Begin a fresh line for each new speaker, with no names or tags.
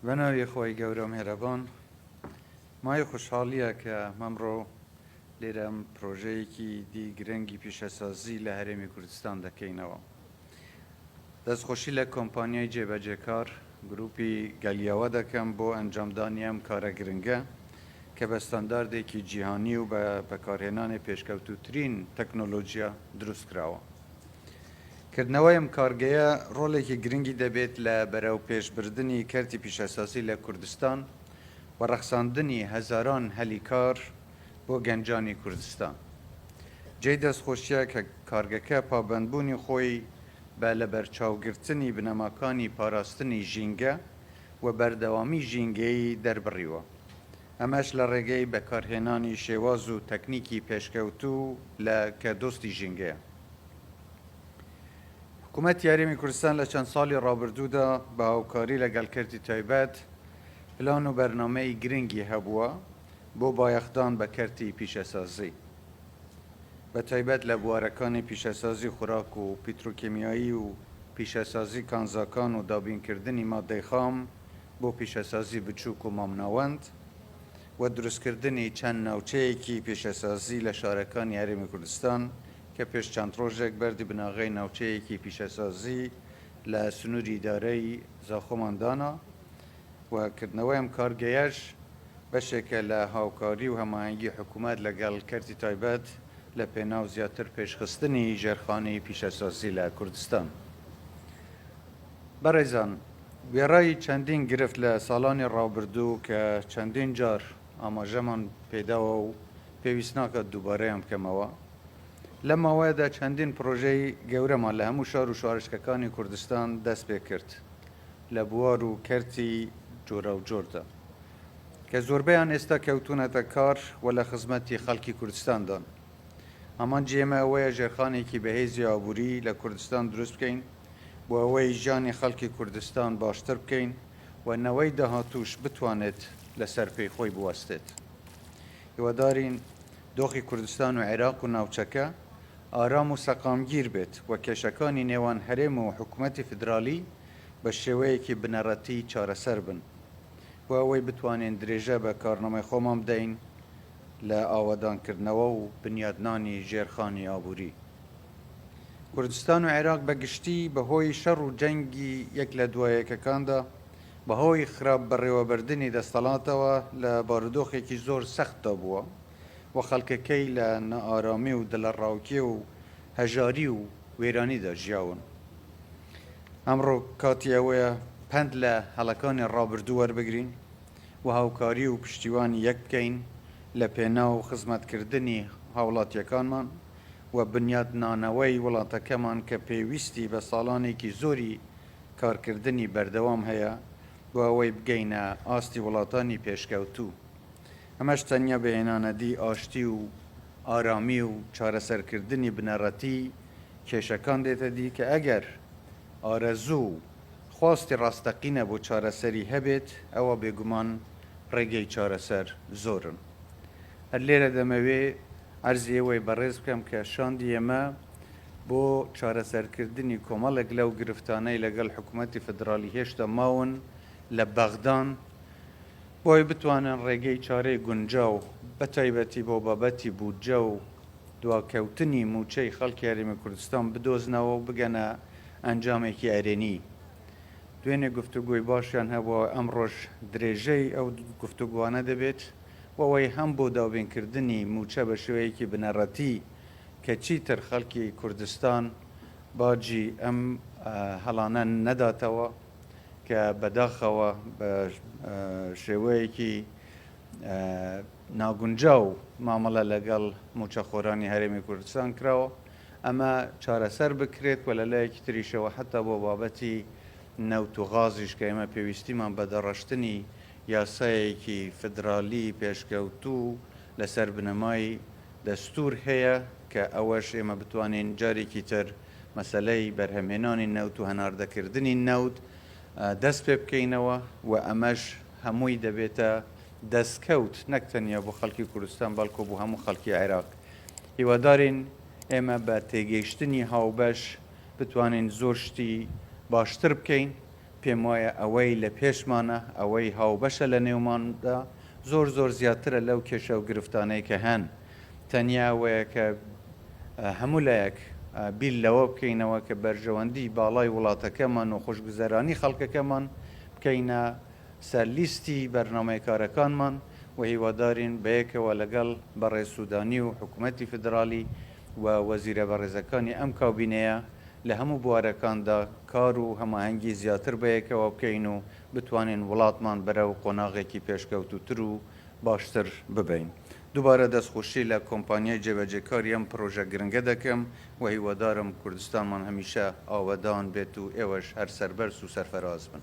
بەناوی خۆی گەورە مهرەبان مای خوشحالیە کە مەمڕۆ لێرەم پرۆژەیەکی دی گرنگی پیشەسازی لە هەرێمی کوردستان دەکەینەوە. دەستخۆشی لە کۆمپانیای جێبەجێکار گروپی گەلیاوە دەکەم بۆ ئەنجامدانی ئەم کارە گرنگە کە بە ستانداردێکی جیهانی و بە بەکارهێنانی پێشکەوتوترین تەکنۆلۆژیا دروست کراوە. کردنەوەی ئەم کارگەیە ڕۆڵێکی گرنگی دەبێت لە بەرەو پێشبردننی کەرتی پیشەسازی لە کوردستان و ڕەخساندنی هەزاران هەلیکار بۆ گەنجانی کوردستان. جێی دەستخۆشیە کە کارگەکە پابەندبوونی خۆی بە لە بەرچاوگرتنی بنەماکانی پاراستنی ژینگە و بەردەوامی ژینگەی دەربڕیوە. ئەمەش لە ڕێگەی بەکارهێنانی شێواز و تەکنیکی پێشکەوتوو لە کە دۆستی ژینگەیە. حکوومەتی هەرێمی کوردستان لە چەند ساڵی ڕابردوودا بە هاوکاری لەگەڵ کەرتی تایبەت پلان و بەرنامەی گرنگی هەبووە بۆ بایەخدان بە کەرتی پیشەسازی بە تایبەت لە بوارەکانی پیشەسازی خوراک و پیتروکیمیایی و پیشەسازی کانزاکان و دابینکردنی مادەی خام بۆ پیشەسازی بچووک و مامناوەند و دروستکردنی چەند ناوچەیەکی پیشەسازی لە شارەکانی هەرێمی کوردستان کە پێش چەند ڕۆژێک بەردی بناغی ناوچەیەکی پیشەسازی لە سنووری دارەی زاخۆماندانا و کردنەوەی ئەم کارگەیەش بەشێکە لە هاوکاری و هەماهەنگی حکوومەت لەگەڵ کەرتی تایبەت لە پێناو زیاتر پێشخستنی ژێرخانەی پیشەسازی لە کوردستان. بەڕێزان، وێڕایی چەندین گرفت لە ساڵانی ڕابردوو کە چەندین جار ئاماژەمان پێداوە و پێویست ناکات دووبارەیان بکەمەوە. لە ماوەیەدا چەندین پرۆژەی گەورەمان لە هەموو شار و شارشکەکانی کوردستان دەست پێ کرد لە بوار و کەرتی جۆرە و جۆردا کە زۆربەیان ئێستا کەوتونەتە کار و لە خزمەتی خەڵکی کوردستاندان. ئەمان جێمە ئەوەیە ژێرخانێکی بەهێزی ئابووری لە کوردستان دروست بکەین بۆ ئەوەی ژیانی خەڵکی کوردستان باشتر بکەین و نەوەی داهاتوش بتوانێت لەسەر پێی خۆی بوەستێت. هیوادارین دۆخی کوردستان و عێراق و ناوچەکە ئارام و سەقامگیر بێت و کێشەکانی نێوان هەرێم و حکوومەتی فدرالی بە شێوەیەکی بنەڕەتی چارەسەر بن بۆ ئەوەی بتوانین درێژە بە کارنامەی خۆمان بدەین لە ئاوادانکردنەوە و بنیادنانی ژێرخانی ئابووری. کوردستان و عێراق بەگشتی بەهۆی شەڕ و جەنگی یەک لە دوایەکەکاندا بەهۆی خراپ بەڕێوەبردننی دەستەڵاتەوە لە بارودۆخێکی زۆر سەختدا بووە و خەڵکەکەی لە نەئارامی و دڵەڕاوکی و هەژاری و وێرانیدا ژیاون. ئەمڕۆ کاتی ئەوەیە پند لە هەڵەکانی ڕابردوو وەربگرین و هاوکاری و پشتیوانی یەک بکەین لە پێناو خزمەتکردنی هاوڵاتیەکانمان و بنیادنانەوەی وڵاتەکەمان کە پێویستی بە ساڵانێکی زۆری کارکردنی بەردەوام هەیە بۆ ئەوەی بگەینە ئاستی وڵاتانی پێشکەوتوو. ئەمەش تەنیا بەهێنانەدی ئاشتی و ئارامی و چارەسەرکردنی بنەڕەتی کێشەکان دێتە دی کە ئەگەر ئارەزوو و خواستی ڕاستەقینە بۆ چارەسەری هەبێت ئەوە بێگومان ڕێگەی چارەسەر زۆرن. هەر لێرە دەمەوێ عەرزی ئەوەی بەڕێز بکەم کە شاندی ئێمە بۆ چارەسەرکردنی کۆمەڵێک لەو گرفتانەی لەگەڵ حکوومەتی فدرالی هێشتا ماون لە بەغدان بۆی بتوانن ڕێگەی چارەی گونجاو بە تایبەتی بۆ بابەتی بودجە و دواکەوتنی موچەی خەڵکی هەرێمی کوردستان بدۆزنەوە و بگەنە ئەنجامێکی ئەرێنی. دوێنێ گفتوگۆی باشیان هەبووە ئەمڕۆژ درێژەی ئەو گفتوگوانە دەبێت وەوەی هەم بۆ دابینکردنی موچە بە شێوەیەکی بنەڕەتی کە چیتر خەڵکی کوردستان باجی ئەم هەڵانە نەداتەوە کە بەداخەوە بە شێوەیەکی ناگونجاو مامەڵە لەگەڵ موچەخۆرانی هەرێمی کوردستان کراوە. ئەمە چارەسەر بکرێت و لە لایەکی تریشەوە حتا بۆ بابەتی نەوت و غازیش کە ئێمە پێویستیمان بە دەڕەشتنی یاسایەکی فدرالی پێشکەوتوو لەسەر بنەمای دەستور هەیە کە ئەوەش ئێمە بتوانین جارێکی تر مەسەلەی بەرهەمهێنانی نەوت و هەناردەکردنی نەوت دەست پێ بکەینەوە و ئەمەش هەمووی دەبێتە دەستکەوت نەک تەنیا بۆ خەڵکی کوردستان بەڵکو بۆ هەموو خەڵکی عێراق. هیوادارین ئێمە بە تێگەیشتنی هاوبەش بتوانین زۆر شتی باشتر بکەین پێم وایە ئەوەی لە پێشمانە ئەوەی هاوبەشە لە نێوماندا زۆر زیاترە لەو کێشە و گرفتانەی کە هەن تەنیا وەیە کە هەموو لایەک بیل لەوە بکەینەوە کە بەرژەوەندی باڵای وڵاتەکەمان و خۆشگوزەرانی خەڵکەکەمان بکەینە سەر لیستی بەرنامەی کارەکانمان و هیوادارین بەیەکەوە لەگەڵ بەڕێز سوودانی و حکوومەتی فدرالی و وەزیرە بەڕێزەکانی ئەم کابینەیە لە هەموو بوارەکاندا کار و هەماهەنگی زیاتر بەیەکەوە بکەین و بتوانین وڵاتمان بەرەو قۆناغێکی پێشکەوتوتر و باشتر ببین. دووبارە دەستخۆشی لە کۆمپانیای جێبەجێکاری ئەم پرۆژە گرنگە دەکەم و هیوادارم کوردستانمان هەمیشە ئاوەدان بێت و ئێوەش هەر سەربەرز و سەرفەراز بن.